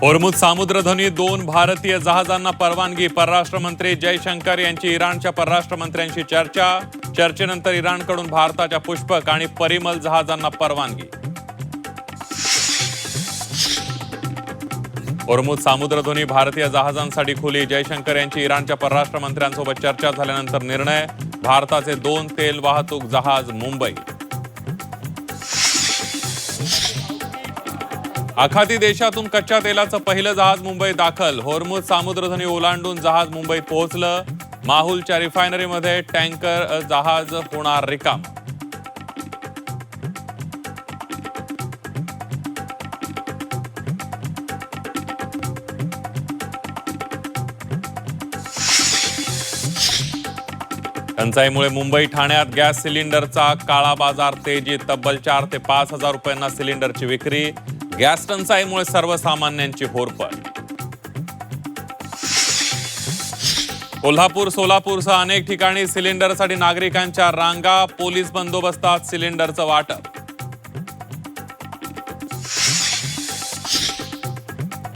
होर्मुझ सामुद्रधुनी 2 भारतीय जहाजांना परवानगी. परराष्ट्र मंत्री जयशंकर यांची इराणच्या परराष्ट्र मंत्र्यांशी चर्चा. चर्चेनंतर इराणकडून भारताच्या पुष्पक आणि परिमल जहाजांना परवानगी. होर्मुझ सामुद्रधुनी भारतीय जहाजांसाठी खुली. जयशंकर यांची इराणच्या परराष्ट्र मंत्र्यांसोबत चर्चा झाल्यानंतर निर्णय. भारताचे 2 तेल वाहतूक जहाज मुंबई. आखाती देशातून कच्च्या तेलाचं पहिलं जहाज मुंबईत दाखल. होर्मुझ सामुद्रधुनी ओलांडून जहाज मुंबईत पोहोचलं. माहुलच्या रिफायनरीमध्ये टँकर जहाज होणार रिकाम. टंचाईमुळे मुंबई ठाण्यात गॅस सिलेंडरचा काळा बाजार तेजीत. तब्बल 4 ते 5 हजार रुपयांना सिलेंडरची विक्री. गॅस टंचाईमुळे सर्वसामान्यांची होरपळ. कोल्हापूर, सोलापूरसह अनेक ठिकाणी सिलेंडरसाठी नागरिकांच्या रांगा. पोलीस बंदोबस्तात सिलेंडरचं वाटप.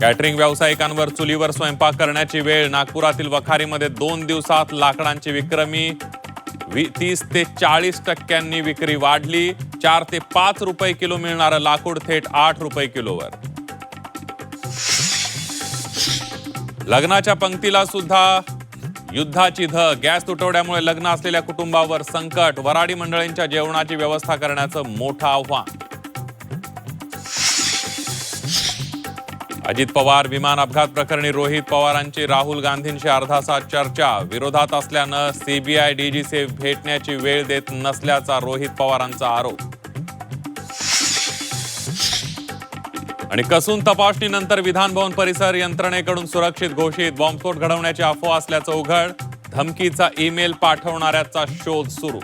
कॅटरिंग व्यावसायिकांवर चुलीवर स्वयंपाक करण्याची वेळ. नागपुरातील वखारीमध्ये 2 दिवसात लाकडांची विक्रमी. 30 ते 40% विक्री वाढली. 4 ते 5 रुपये किलो मिळणारं लाकूड थेट 8 रुपये किलोवर. लग्नाच्या पंक्तीला सुद्धा युद्धाची ध. गॅस तुटवड्यामुळे लग्न असलेल्या कुटुंबावर संकट. वराडी मंडळींच्या जेवणाची व्यवस्था करण्याचं मोठं आव्हान. अजित पवार विमान अपघात प्रकरणी रोहित पवारांची राहुल गांधींशी अर्धासा चर्चा. विरोधात असल्यानं सीबीआय डीजीचे भेटण्याची वेळ देत नसल्याचा रोहित पवारांचा आरोप. आणि कसून तपासणीनंतर विधानभवन परिसर यंत्रणेकडून सुरक्षित घोषित. बॉम्बस्फोट घडवण्याची अफवा असल्याचं उघड. धमकीचा ईमेल पाठवणाऱ्याचा शोध सुरू.